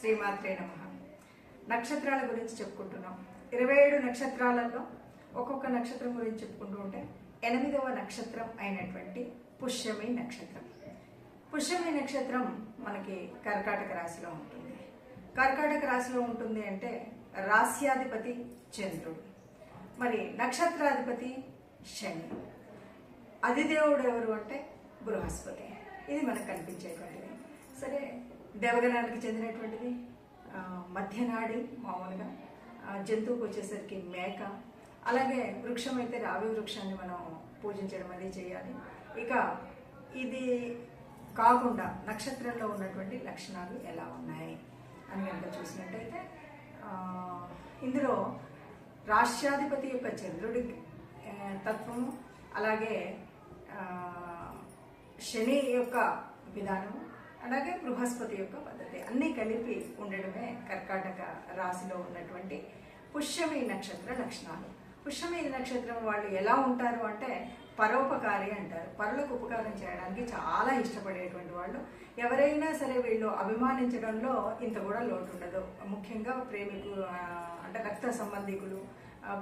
శ్రీమాత్రే నమః. నక్షత్రాల గురించి చెప్పుకుంటున్నాం. 27 నక్షత్రాలలో ఒక్కొక్క నక్షత్రం గురించి చెప్పుకుంటూ ఉంటే 8వ నక్షత్రం అయినటువంటి పుష్యమి నక్షత్రం. పుష్యమి నక్షత్రం మనకి కర్కాటక రాశిలో ఉంటుంది. కర్కాటక రాశిలో ఉంటుంది అంటే రాస్యాధిపతి చంద్రుడు, మరి నక్షత్రాధిపతి శని, అధిదేవుడు ఎవరు అంటే బృహస్పతి. ఇది మనకు కనిపించేటువంటిది. సరే, దేవగణానికి చెందినటువంటిది మధ్యనాడి, మామూలుగా జంతువుకు వచ్చేసరికి మేక, అలాగే వృక్షం అయితే రావి వృక్షాన్ని మనం పూజించడం అది చేయాలి. ఇక ఇది కాకుండా నక్షత్రంలో ఉన్నటువంటి లక్షణాలు ఎలా ఉన్నాయి అని కనుక చూసినట్టయితే ఇందులో రాష్ట్రాధిపతి యొక్క చంద్రుడి తత్వము, అలాగే శని యొక్క విధానము, అలాగే బృహస్పతి యొక్క పద్ధతి అన్నీ కలిపి ఉండడమే కర్కాటక రాశిలో ఉన్నటువంటి పుష్యమి నక్షత్ర లక్షణాలు. పుష్యమి నక్షత్రం వాళ్ళు ఎలా ఉంటారు అంటే పరోపకారి అంటారు. పరులకు ఉపకారం చేయడానికి చాలా ఇష్టపడేటువంటి వాళ్ళు. ఎవరైనా సరే వీళ్ళు అభిమానించడంలో ఇంత కూడా లోటు ఉండదు. ముఖ్యంగా ప్రేమికులు అంటే రక్త సంబంధికులు,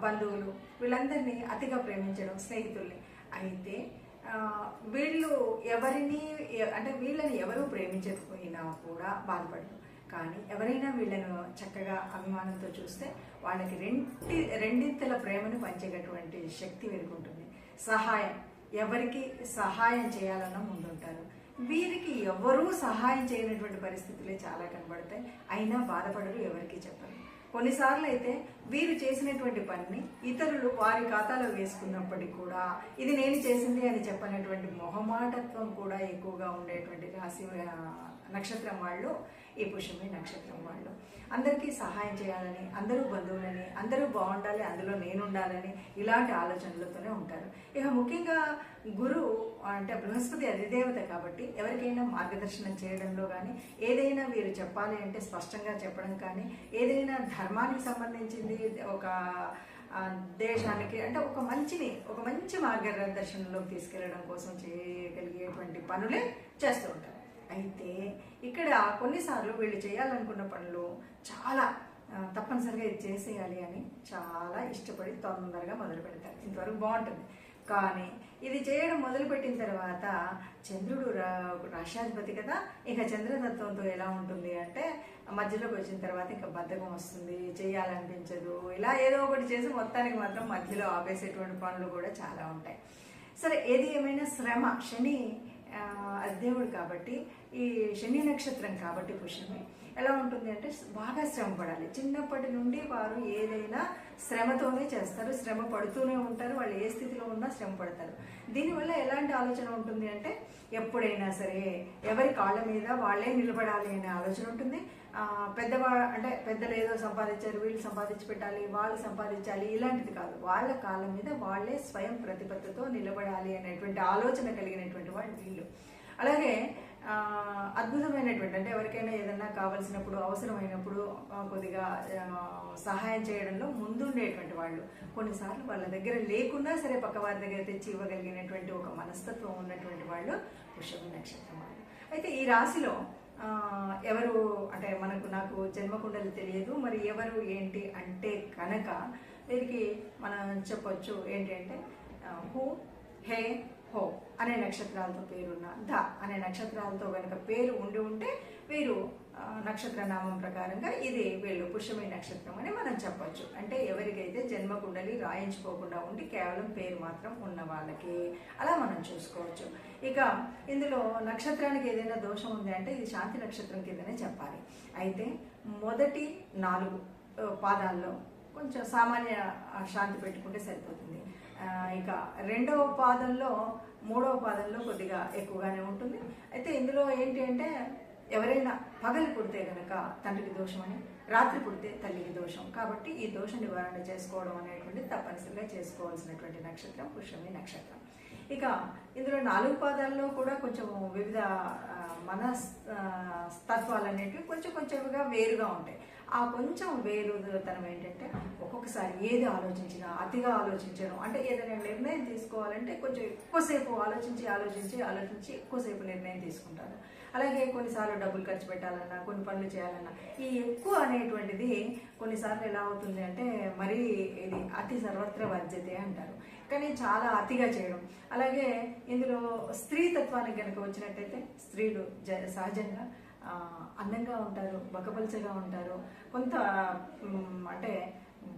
బంధువులు, వీళ్ళందరినీ అతిగా ప్రేమించడం, స్నేహితుల్ని. అయితే వీళ్ళు వీళ్ళని ఎవరు ప్రేమించకపోయినా కూడా బాధపడరు. కానీ ఎవరైనా వీళ్ళను చక్కగా అభిమానంతో చూస్తే వాళ్ళకి రెండింతల ప్రేమను పంచేటటువంటి శక్తి వీరికి ఉంటుంది. సహాయం, ఎవరికి సహాయం చేయాలన్నా ముందుంటారు. వీరికి ఎవరూ సహాయం చేయనటువంటి పరిస్థితులే చాలా కనబడతాయి. అయినా బాధపడరు, ఎవరికి చెప్పరు. కొన్నిసార్లు అయితే వీరు చేసినటువంటి పనిని ఇతరులు వారి ఖాతాలో వేసుకున్నప్పటికీ కూడా ఇది నేను చేసింది అని చెప్పనటువంటి మొహమాటత్వం కూడా ఎక్కువగా ఉండేటువంటి రాశి నక్షత్రం వాళ్ళు ఈ పుష్యమి నక్షత్రం వాళ్ళు. అందరికీ సహాయం చేయాలని, అందరూ బంధువులని, అందరూ బాగుండాలి, అందులో నేనుండాలని ఇలాంటి ఆలోచనలతోనే ఉంటారు. ఇక ముఖ్యంగా గురువు అంటే బృహస్పతి అధిదేవత కాబట్టి ఎవరికైనా మార్గదర్శనం చేయడంలో కానీ, ఏదైనా వీరు చెప్పాలి అంటే స్పష్టంగా చెప్పడం కానీ, ఏదైనా ధర్మానికి సంబంధించింది ఒక దేశానికి అంటే ఒక మంచి మార్గదర్శనంలోకి తీసుకెళ్లడం కోసం చేయగలిగేటువంటి పనులే చేస్తూ ఉంటారు. అయితే ఇక్కడ కొన్నిసార్లు వీళ్ళు చేయాలనుకున్న పనులు చాలా తప్పనిసరిగా ఇది చేసేయాలి అని చాలా ఇష్టపడి తొందరగా మొదలు పెడతారు. ఇంతవరకు బాగుంటుంది. కానీ ఇది చేయడం మొదలుపెట్టిన తర్వాత చంద్రుడు రాష్ట్రాధిపతి కదా, ఇక చంద్రతత్వంతో ఎలా ఉంటుంది అంటే మధ్యలోకి వచ్చిన తర్వాత ఇంకా బద్ధకం వస్తుంది, చేయాలనిపించదు, ఇలా ఏదో ఒకటి చేసి మొత్తానికి మాత్రం మధ్యలో ఆపేసేటువంటి పనులు కూడా చాలా ఉంటాయి. సరే, ఏది ఏమైనా శ్రమ, శని దేవుడు కాబట్టి, ఈ శని నక్షత్రం కాబట్టి పుష్యమి ఎలా ఉంటుంది అంటే బాగా శ్రమ పడాలి. చిన్నప్పటి నుండి వారు ఏదైనా శ్రమతోనే చేస్తారు, శ్రమ పడుతూనే ఉంటారు. వాళ్ళు ఏ స్థితిలో ఉన్నా శ్రమ పడతారు. దీనివల్ల ఎలాంటి ఆలోచన ఉంటుంది అంటే ఎప్పుడైనా సరే ఎవరి కాళ్ళ మీద వాళ్ళే నిలబడాలి అనే ఆలోచన ఉంటుంది. పెద్దలు ఏదో సంపాదించారు, వీళ్ళు సంపాదించి పెట్టాలి, వాళ్ళు సంపాదించాలి, ఇలాంటిది కాదు. వాళ్ళ కాళ్ళ మీద వాళ్ళే స్వయం ప్రతిపత్తితో నిలబడాలి అనేటువంటి ఆలోచన కలిగినటువంటి వాళ్ళు వీళ్ళు. అలాగే అద్భుతమైనటువంటి అంటే ఎవరికైనా ఏదన్నా కావలసినప్పుడు, అవసరమైనప్పుడు కొద్దిగా సహాయం చేయడంలో ముందుండేటువంటి వాళ్ళు. కొన్నిసార్లు వాళ్ళ దగ్గర లేకున్నా సరే పక్క వారి దగ్గర తెచ్చి ఇవ్వగలిగినటువంటి ఒక మనస్తత్వం ఉన్నటువంటి వాళ్ళు పుష్యమి నక్షత్రం వాళ్ళు. అయితే ఈ రాశిలో ఎవరు అంటే నాకు జన్మకుండలు తెలియదు, మరి ఎవరు ఏంటి అంటే కనుక వీరికి మనం చెప్పొచ్చు ఏంటి అంటే హూ, హే, హో అనే నక్షత్రాలతో పేరున్న, ధ అనే నక్షత్రాలతో కనుక పేరు ఉంటే వీరు నక్షత్ర నామం ప్రకారంగా ఇది వీళ్ళు పుష్యమి నక్షత్రం అని మనం చెప్పొచ్చు. అంటే ఎవరికైతే జన్మకుండలి రాయించుకోకుండా ఉండి కేవలం పేరు మాత్రం ఉన్న వాళ్ళకి అలా మనం చూసుకోవచ్చు. ఇక ఇందులో నక్షత్రానికి ఏదైనా దోషం ఉంది అంటే ఇది శాంతి నక్షత్రం కిందనే చెప్పాలి. అయితే మొదటి 4 పాదాల్లో కొంచెం సామాన్య శాంతి పెట్టుకుంటే సరిపోతుంది. ఇక 2వ పాదంలో 3వ పాదంలో కొద్దిగా ఎక్కువగానే ఉంటుంది. అయితే ఇందులో ఏంటి అంటే ఎవరైనా పగలు పుడితే కనుక తండ్రికి దోషం అని, రాత్రి పుడితే తల్లికి దోషం. కాబట్టి ఈ దోష నివారణ చేసుకోవడం అనేటువంటి తప్పనిసరిగా చేసుకోవాల్సినటువంటి నక్షత్రం పుష్యమి నక్షత్రం. ఇక ఇందులో 4 పాదాల్లో కూడా కొంచెం వివిధ మనస్తత్వాలు అనేటివి కొంచెంగా వేరుగా ఉంటాయి. ఆ కొంచెం వేరుతనం ఏంటంటే ఒక్కొక్కసారి ఏది ఆలోచించినా అతిగా ఆలోచించడం, అంటే ఏదైనా నిర్ణయం తీసుకోవాలంటే కొంచెం ఎక్కువసేపు ఆలోచించి ఎక్కువసేపు నిర్ణయం తీసుకుంటారు. అలాగే కొన్నిసార్లు డబ్బులు ఖర్చు పెట్టాలన్నా, కొన్ని పనులు చేయాలన్నా ఈ ఎక్కువ అనేటువంటిది కొన్నిసార్లు ఎలా అవుతుంది అంటే మరీ ఇది అతి సర్వత్ర వర్జ్యతే అంటారు, కానీ చాలా అతిగా చేయడం. అలాగే ఇందులో స్త్రీ తత్వానికి కనుక వచ్చినట్టయితే స్త్రీలు సహజంగా అందంగా ఉంటారు, బకపల్చగా ఉంటారు. కొంత అంటే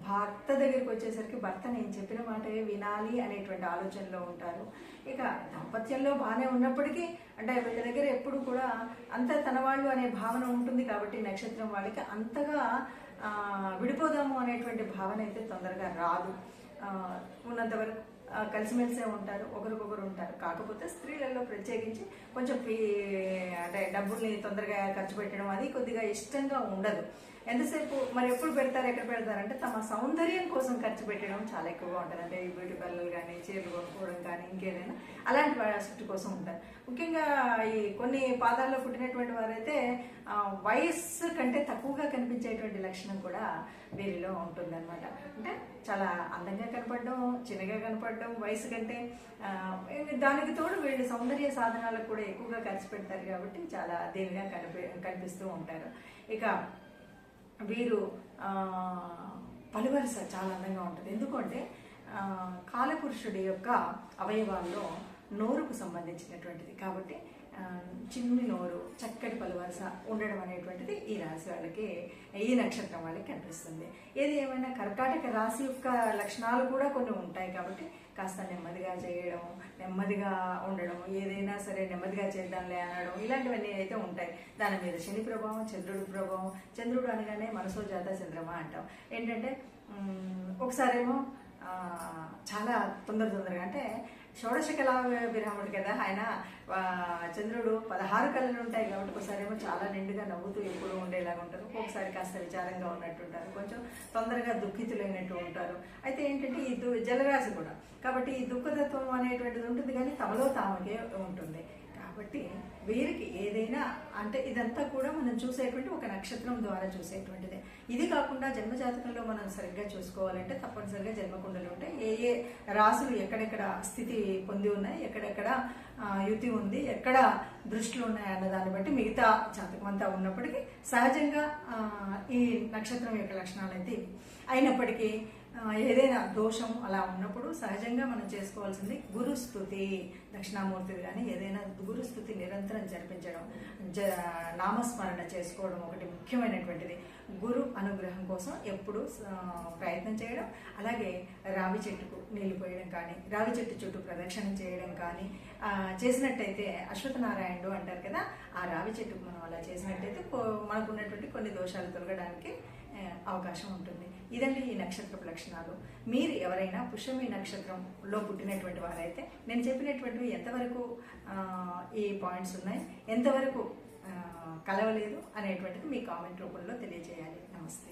భర్త దగ్గరికి వచ్చేసరికి భర్త నేను చెప్పిన మాటే వినాలి అనేటువంటి ఆలోచనలో ఉంటారు. ఇక దాంపత్యంలో బాగానే ఉన్నప్పటికీ అంటే వీళ్ళ దగ్గర ఎప్పుడు కూడా అంత తన వాళ్ళు అనే భావన ఉంటుంది కాబట్టి నక్షత్రం వాళ్ళకి అంతగా విడిపోదాము అనేటువంటి భావన అయితే తొందరగా రాదు. ఉన్నంతవరకు కలిసిమెలిసే ఉంటారు, ఒకరికొకరు ఉంటారు. కాకపోతే స్త్రీలలో ప్రత్యేకించి కొంచెం అంటే డబ్బుల్ని తొందరగా ఖర్చు పెట్టడం అది కొద్దిగా ఇష్టంగా ఉండదు. ఎంతసేపు మరి ఎప్పుడు పెడతారు, ఎక్కడ పెడతారంటే తమ సౌందర్యం కోసం ఖర్చు పెట్టడం చాలా ఎక్కువగా ఉంటుంది. అంటే ఈ బ్యూటీ పార్లర్ కానీ, చీరలు కొనుక్కోవడం కానీ, ఇంకేదైనా అలాంటి వాటి కోసం ఉంటారు. ముఖ్యంగా ఈ కొన్ని పాదాల్లో పుట్టినటువంటి వారైతే వయస్సు కంటే తక్కువగా కనిపించేటువంటి లక్షణం కూడా వీరిలో ఉంటుందన్నమాట. అంటే చాలా అందంగా కనపడడం, చిన్నగా కనపడడం, వయసు కంటే దానికి తోడు వీళ్ళు సౌందర్య సాధనాలకు కూడా ఎక్కువగా ఖర్చు పెడతారు కాబట్టి చాలా దీనిగా కనిపిస్తూ ఉంటారు. ఇక వీరు పలువరస చాలా అందంగా ఉంటుంది. ఎందుకంటే కాలపురుషుడి యొక్క అవయవాల్లో నోరుకు సంబంధించినటువంటిది కాబట్టి చిన్ని నోరు, చక్కటి పలువరస ఉండడం అనేటువంటిది ఈ రాశి వాళ్ళకి, ఈ నక్షత్రం వాళ్ళకి కనిపిస్తుంది. ఏది ఏమైనా కర్కాటక రాశి యొక్క లక్షణాలు కూడా కొన్ని ఉంటాయి కాబట్టి కాస్త నెమ్మదిగా చేయడం, నెమ్మదిగా ఉండడం, ఏదైనా సరే నెమ్మదిగా చేద్దాంలే అనడం, ఇలాంటివన్నీ అయితే ఉంటాయి. దాని మీద శని ప్రభావం, చంద్రుడి ప్రభావం. చంద్రుడు అనగానే మనసో జాత చంద్రమా అంటాం. ఏంటంటే ఒకసారేమో చాలా తొందరగా అంటే షోడశ కళా విరాముడు కదా ఆయన. చంద్రుడు 16 కళలు ఉంటాయి కాబట్టి ఒకసారేమో చాలా నిండుగా నవ్వుతూ ఎప్పుడూ ఉండేలాగా ఉంటారు, ఒక్కొక్కసారి కాస్త విచారంగా ఉన్నట్టుంటారు, కొంచెం తొందరగా దుఃఖితులైనట్టు ఉంటారు. అయితే ఏంటంటే ఈ జలరాశి కూడా కాబట్టి ఈ దుఃఖతత్వం అనేటువంటిది ఉంటుంది, కానీ తమలో తామకే ఉంటుంది. కాబట్టి వీరికి ఏదైనా అంటే ఇదంతా కూడా మనం చూసేటువంటి ఒక నక్షత్రం ద్వారా చూసేటువంటిదే. ఇది కాకుండా జన్మజాతకంలో మనం సరిగ్గా చూసుకోవాలంటే తప్పనిసరిగా జన్మకుండలు ఉంటాయి. ఏ ఏ రాసులు ఎక్కడెక్కడ స్థితి పొంది ఉన్నాయి, ఎక్కడెక్కడ యుతి ఉంది, ఎక్కడ దృష్టిలు ఉన్నాయి అన్న దాన్ని బట్టి మిగతా జాతకం అంతా ఉన్నప్పటికీ సహజంగా ఈ నక్షత్రం యొక్క లక్షణాలు అయితే అయినప్పటికీ ఏదైనా దోషం అలా ఉన్నప్పుడు సహజంగా మనం చేసుకోవాల్సింది గురుస్తుతి. దక్షిణామూర్తిది కానీ ఏదైనా గురుస్తుతి నిరంతరం జరిపించడం, నామస్మరణ చేసుకోవడం ఒకటి ముఖ్యమైనటువంటిది. గురు అనుగ్రహం కోసం ఎప్పుడు ప్రయత్నం చేయడం. అలాగే రావి చెట్టుకు నీళ్లు పోయడం కానీ, రావి చెట్టు చుట్టూ ప్రదక్షిణ చేయడం కానీ చేసినట్టయితే అశ్వత్థనారాయణుడు అంటారు కదా, ఆ రావి చెట్టుకు మనం అలా చేసినట్టయితే మనకు ఉన్నటువంటి కొన్ని దోషాలు తొలగడానికి అవకాశం ఉంటుంది. ఇదండి ఈ నక్షత్రపు లక్షణాలు. మీరు ఎవరైనా పుష్యమి నక్షత్రంలో పుట్టినటువంటి వారైతే నేను చెప్పినటువంటివి ఎంతవరకు ఈ పాయింట్స్ ఉన్నాయి, ఎంతవరకు కలవలేదు అనేటువంటిది మీ కామెంట్ రూపంలో తెలియజేయాలి. నమస్తే.